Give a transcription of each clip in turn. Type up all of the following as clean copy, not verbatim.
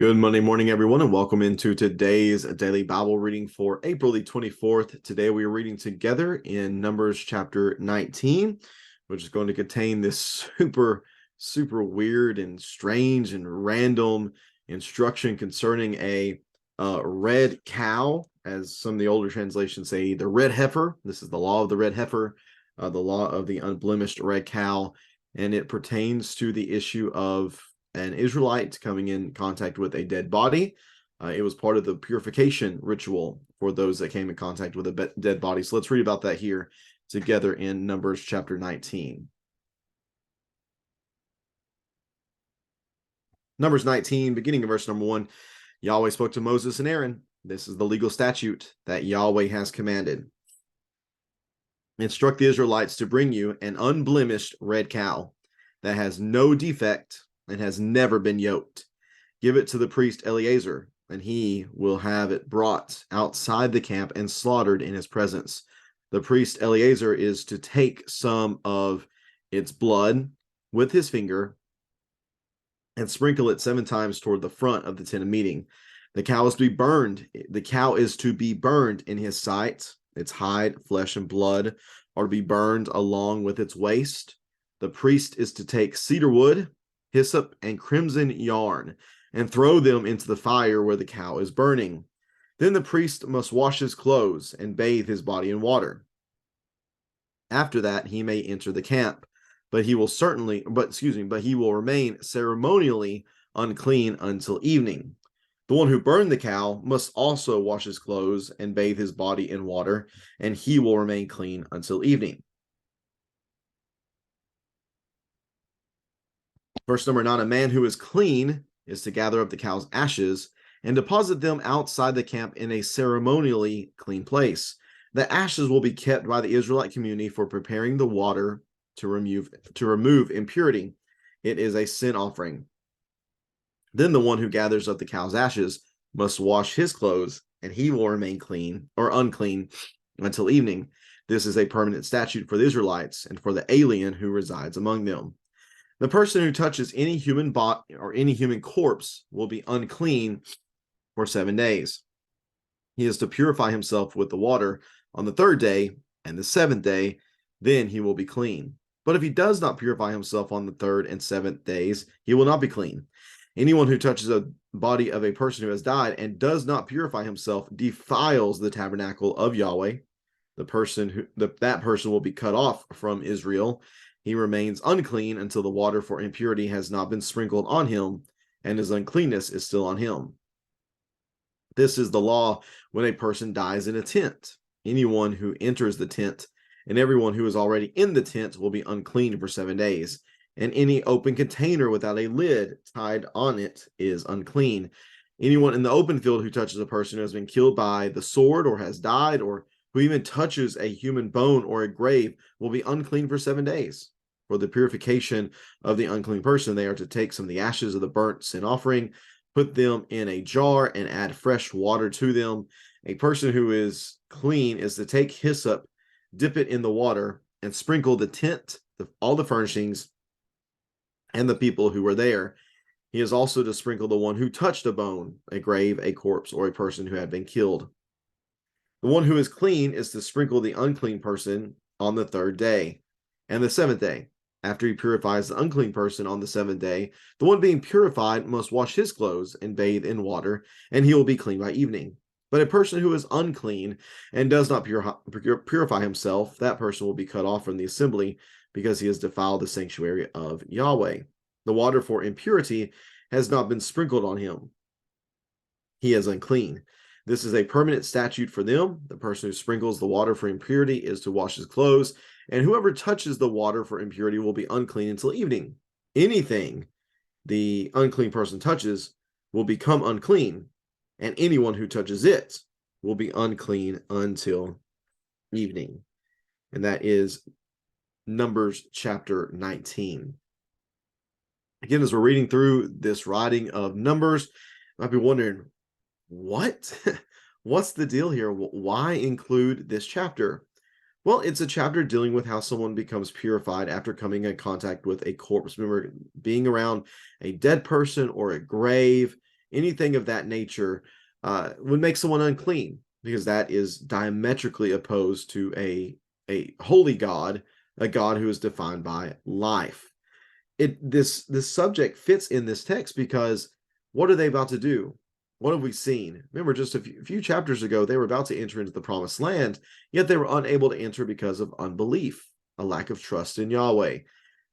Good Monday morning, everyone, and welcome into today's daily Bible reading for April the 24th. Today we are reading together in Numbers chapter 19, which is going to contain this super weird and strange and random instruction concerning a red cow, as some of the older translations say, the red heifer. This is the law of the red heifer, the law of the unblemished red cow, and it pertains to the issue of an Israelite coming in contact with a dead body. It was part of the purification ritual for those that came in contact with a dead body. So let's read about that here together in Numbers chapter 19. Numbers 19, beginning in verse number 1, Yahweh spoke to Moses and Aaron. This is the legal statute that Yahweh has commanded. Instruct the Israelites to bring you an unblemished red cow that has no defect and has never been yoked. Give it to the priest Eleazar, and he will have it brought outside the camp and slaughtered in his presence. The priest Eleazar is to take some of its blood with his finger and sprinkle it 7 times toward the front of the tent of meeting. The cow is to be burned. The cow is to be burned in his sight. Its hide, flesh, and blood are to be burned along with its waist. The priest is to take cedar wood, hyssop, and crimson yarn, and throw them into the fire where the cow is burning. Then the priest must wash his clothes and bathe his body in water. After that, he may enter the camp, but he will remain ceremonially unclean until evening. The one who burned the cow must also wash his clothes and bathe his body in water, and he will remain clean until evening. Verse number 9, a man who is clean is to gather up the cow's ashes and deposit them outside the camp in a ceremonially clean place. The ashes will be kept by the Israelite community for preparing the water to remove impurity. It is a sin offering. Then the one who gathers up the cow's ashes must wash his clothes, and he will remain clean or unclean until evening. This is a permanent statute for the Israelites and for the alien who resides among them. The person who touches any human body or any human corpse will be unclean for 7 days. He is to purify himself with the water on the 3rd day and the 7th day, then he will be clean. But if he does not purify himself on the 3rd and 7th days, he will not be clean. Anyone who touches a body of a person who has died and does not purify himself defiles the tabernacle of Yahweh. That person will be cut off from Israel. He remains unclean until the water for impurity has not been sprinkled on him, and his uncleanness is still on him. This is the law when a person dies in a tent. Anyone who enters the tent and everyone who is already in the tent will be unclean for 7 days. And any open container without a lid tied on it is unclean. Anyone in the open field who touches a person who has been killed by the sword or has died, or who even touches a human bone or a grave, will be unclean for 7 days. For the purification of the unclean person, they are to take some of the ashes of the burnt sin offering, put them in a jar, and add fresh water to them. A person who is clean is to take hyssop, dip it in the water, and sprinkle the tent, all the furnishings, and the people who were there. He is also to sprinkle the one who touched a bone, a grave, a corpse, or a person who had been killed. The one who is clean is to sprinkle the unclean person on the 3rd day and the 7th day. After he purifies the unclean person on the 7th day, the one being purified must wash his clothes and bathe in water, and he will be clean by evening. But a person who is unclean and does not purify himself, that person will be cut off from the assembly because he has defiled the sanctuary of Yahweh. The water for impurity has not been sprinkled on him. He is unclean. This is a permanent statute for them. The person who sprinkles the water for impurity is to wash his clothes, and whoever touches the water for impurity will be unclean until evening. Anything the unclean person touches will become unclean, and anyone who touches it will be unclean until evening. And that is Numbers chapter 19. Again, as we're reading through this writing of Numbers, you might be wondering, what? What's the deal here? Why include this chapter? Well, it's a chapter dealing with how someone becomes purified after coming in contact with a corpse. Remember, being around a dead person or a grave anything of that nature would make someone unclean, because that is diametrically opposed to a holy God, a God who is defined by life. This subject fits in this text because what are they about to do? What have we seen? Remember, just a few chapters ago, they were about to enter into the promised land, yet they were unable to enter because of unbelief, a lack of trust in Yahweh.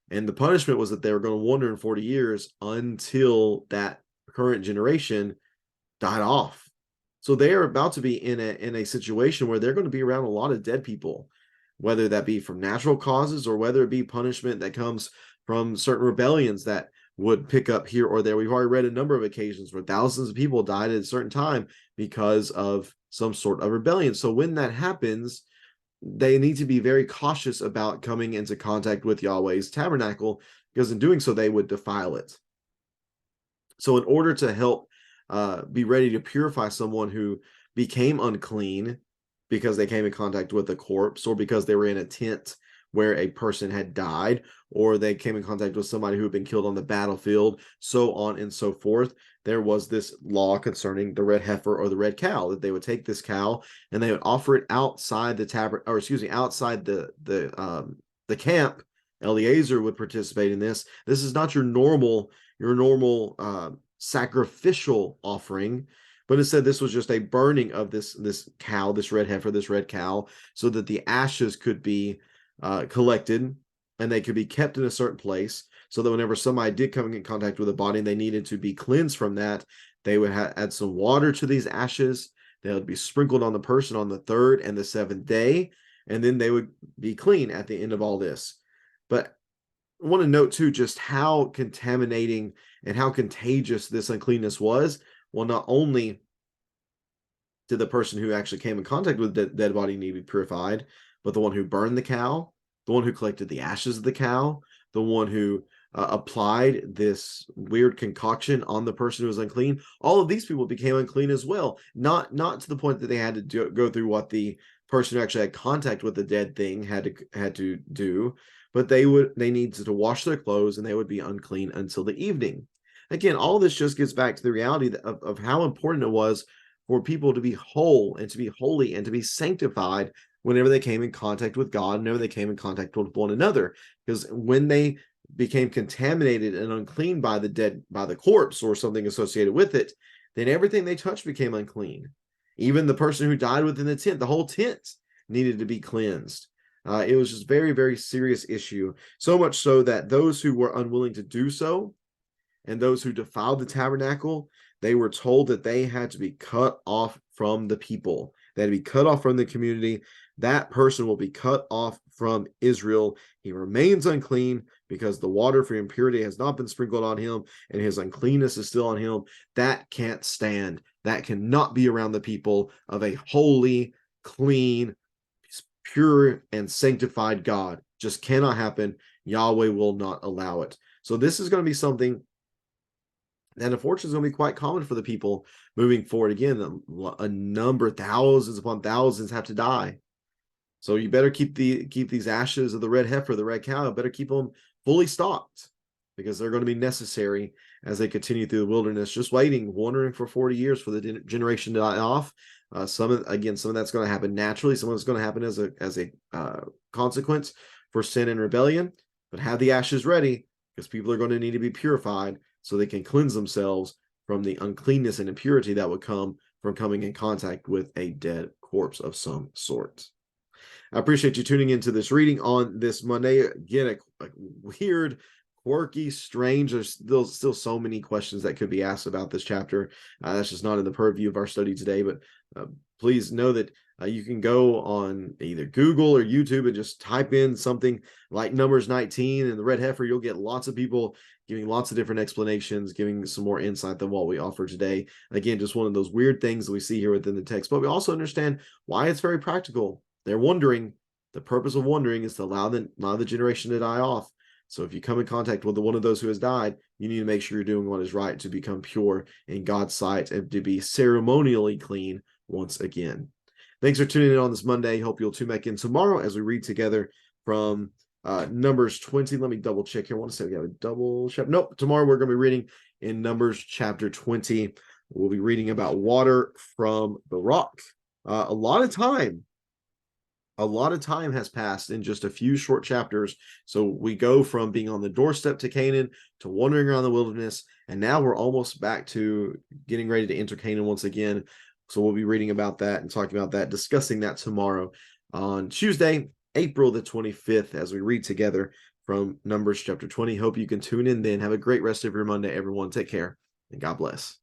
And the punishment was that they were going to wander in 40 years until that current generation died off. So they are about to be in a situation where they're going to be around a lot of dead people, whether that be from natural causes or whether it be punishment that comes from certain rebellions that would pick up here or there. We've already read a number of occasions where thousands of people died at a certain time because of some sort of rebellion. So when that happens, they need to be very cautious about coming into contact with Yahweh's tabernacle, because in doing so, they would defile it. So in order to help be ready to purify someone who became unclean because they came in contact with a corpse, or because they were in a tent where a person had died, or they came in contact with somebody who had been killed on the battlefield, so on and so forth, there was this law concerning the red heifer or the red cow, that they would take this cow and they would offer it outside the outside the camp. Eleazar would participate in this. This is not your normal sacrificial offering, but instead this was just a burning of this cow, this red heifer, this red cow, so that the ashes could be collected and they could be kept in a certain place, so that whenever somebody did come in contact with a body and they needed to be cleansed from that, they would add some water to these ashes. They would be sprinkled on the person on the 3rd and the 7th day, and then they would be clean at the end of all this. But I want to note too just how contaminating and how contagious this uncleanness was. Well, not only did the person who actually came in contact with the dead body need to be purified, but the one who burned the cow, the one who collected the ashes of the cow, the one who applied this weird concoction on the person who was unclean, all of these people became unclean as well. Not to the point that they had to go through what the person who actually had contact with the dead thing had to do, but they needed to wash their clothes and they would be unclean until the evening. Again, all this just gets back to the reality of how important it was for people to be whole and to be holy and to be sanctified whenever they came in contact with God, whenever they came in contact with one another. Because when they became contaminated and unclean by the corpse or something associated with it, then everything they touched became unclean. Even the person who died within the tent, the whole tent needed to be cleansed. It was just very, very serious issue. So much so that those who were unwilling to do so and those who defiled the tabernacle, they were told that they had to be cut off from the people. They had to be cut off from the community. That person will be cut off from Israel. He remains unclean because the water for impurity has not been sprinkled on him and his uncleanness is still on him. That can't stand. That cannot be around the people of a holy, clean, pure, and sanctified God. Just cannot happen. Yahweh will not allow it. So this is going to be something that unfortunately is going to be quite common for the people moving forward. Again, a number, thousands upon thousands have to die. So you better keep these ashes of the red heifer, the red cow, better keep them fully stocked, because they're going to be necessary as they continue through the wilderness, just wandering for 40 years for the generation to die off. Some of that's going to happen naturally. Some of it's going to happen as a consequence for sin and rebellion. But have the ashes ready, because people are going to need to be purified so they can cleanse themselves from the uncleanness and impurity that would come from coming in contact with a dead corpse of some sort. I appreciate you tuning into this reading on this Monday. Again, a weird, quirky, strange. There's still so many questions that could be asked about this chapter. That's just not in the purview of our study today, but please know that you can go on either Google or YouTube and just type in something like Numbers 19 and the red heifer. You'll get lots of people giving lots of different explanations, giving some more insight than what we offer today. Again, just one of those weird things that we see here within the text, but we also understand why it's very practical. They're wondering. The purpose of wandering is to allow the generation to die off. So if you come in contact with one of those who has died, you need to make sure you're doing what is right to become pure in God's sight and to be ceremonially clean once again. Thanks for tuning in on this Monday. Hope you'll tune back in tomorrow as we read together from Numbers 20. Let me double check here. I want to say we have a double check. Nope. Tomorrow we're going to be reading in Numbers chapter 20. We'll be reading about water from the rock. A lot of time has passed in just a few short chapters. So we go from being on the doorstep to Canaan to wandering around the wilderness, and now we're almost back to getting ready to enter Canaan once again. So we'll be reading about that and talking about that, discussing that tomorrow on Tuesday, April the 25th, as we read together from Numbers chapter 20. Hope you can tune in then. Have a great rest of your Monday, everyone. Take care, and God bless.